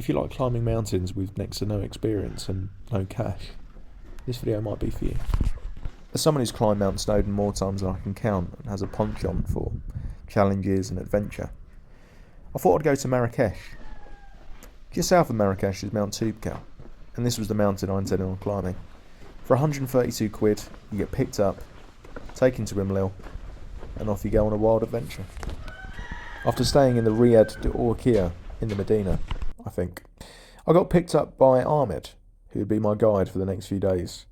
If you like climbing mountains with next to no experience and no cash, this video might be for you. As someone who's climbed Mount Snowdon more times than I can count and has a penchant for challenges and adventure, I thought I'd go to Marrakesh. Just south of Marrakesh is Mount Toubkal, and this was the mountain I intended on climbing. For 132 quid, you get picked up, taken to Imlil, and off you go on a wild adventure. After staying in the Riad de Orkia in the Medina, I think, I got picked up by Ahmed, who would be my guide for the next few days.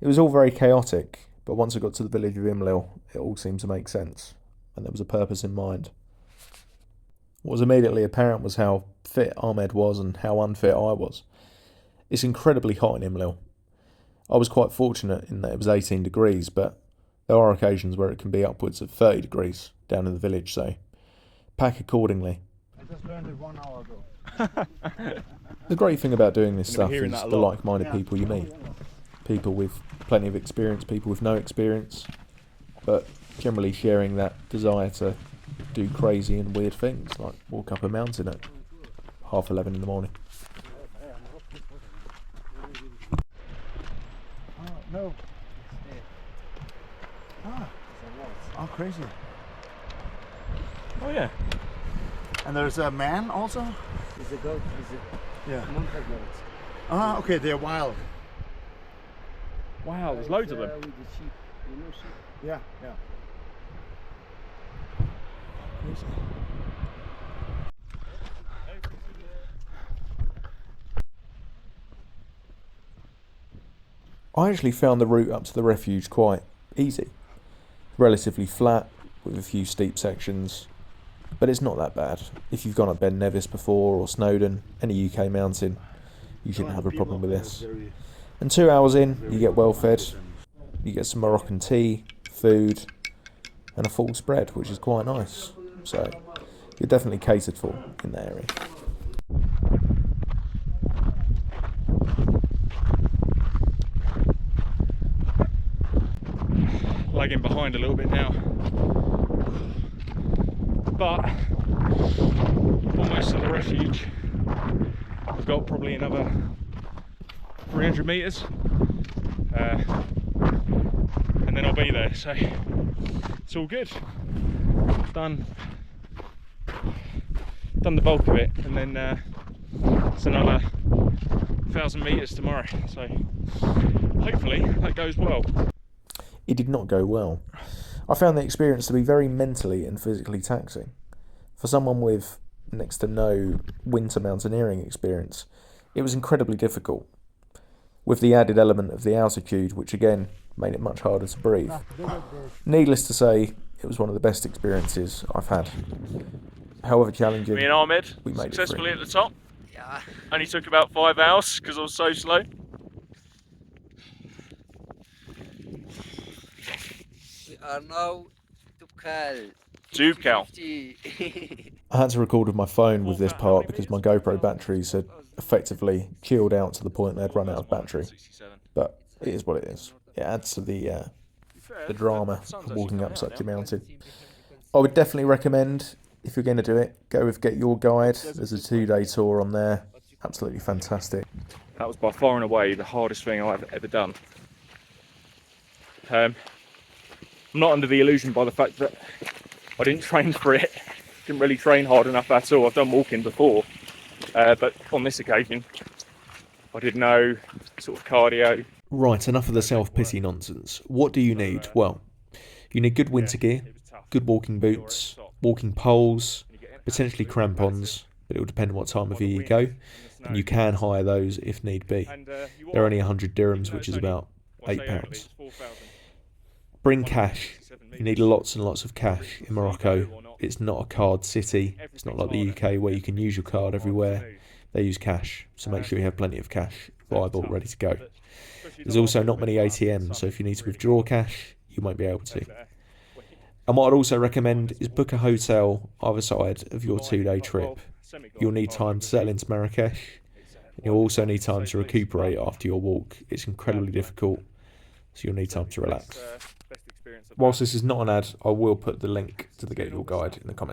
It was all very chaotic, but once I got to the village of Imlil, it all seemed to make sense, and there was a purpose in mind. What was immediately apparent was how fit Ahmed was and how unfit I was. It's incredibly hot in Imlil. I was quite fortunate in that it was 18 degrees, but there are occasions where it can be upwards of 30 degrees down in the village, so pack accordingly. I just learned it 1 hour ago. The great thing about doing this stuff is the like-minded people you meet. People with plenty of experience, people with no experience, but generally sharing that desire to do crazy and weird things, like walk up a mountain at 11:30 in the morning. No. Oh, crazy. Oh yeah. And there's a man also? It's a goat. Yeah. Mountain goats. Ah, okay, they're wild. Wow, there's loads of them. With the sheep. You know sheep? Yeah, yeah. Crazy. I actually found the route up to the refuge quite easy. Relatively flat, with a few steep sections, but it's not that bad. If you've gone up Ben Nevis before, or Snowdon, any UK mountain, you shouldn't have a problem with this. And 2 hours in, you get well fed, you get some Moroccan tea, food, and a full spread, which is quite nice. So, you're definitely catered for in that area. Lagging behind a little bit now, but almost to the refuge. I've got probably another 300 metres and then I'll be there, so it's all good. Done the bulk of it, and then it's another 1,000 metres tomorrow, so hopefully that goes well. It did not go well. I found the experience to be very mentally and physically taxing. For someone with next to no winter mountaineering experience, it was incredibly difficult, with the added element of the altitude, which again made it much harder to breathe. Needless to say, it was one of the best experiences I've had. However challenging, Me and Ahmed we made successfully it at the top. Yeah. Only took about 5 hours because I was so slow. We are now Toubkal. Toubkal. 50. I had to record with my phone with this part because my GoPro batteries had effectively chilled out to the point they'd run out of battery. But it is what it is. It adds to the drama of walking up such a mountain. I would definitely recommend, if you're going to do it, go with Get Your Guide. There's a 2-day tour on there. Absolutely fantastic. That was by far and away the hardest thing I've ever done. I'm not under the illusion by the fact that I didn't train for it. Didn't really train hard enough at all. I've done walking before, but on this occasion I did no sort of cardio. Right, enough of the self-pity nonsense. What do you need? Well, you need good winter gear, good walking boots, walking poles, potentially crampons, but it will depend on what time of year you go, and you can hire those if need be. They're only 100 dirhams, which is about £8. Bring cash. You need lots and lots of cash in Morocco. It's not a card city. It's not like the UK where you can use your card everywhere. They use cash, so make sure you have plenty of cash viable, ready to go. There's also not many ATMs, so if you need to withdraw cash, you won't be able to. And what I'd also recommend is book a hotel either side of your 2-day trip. You'll need time to settle into Marrakesh, and you'll also need time to recuperate after your walk. It's incredibly difficult, so you'll need time to relax. Whilst this is not an ad, I will put the link to the Get Your Guide in the comments.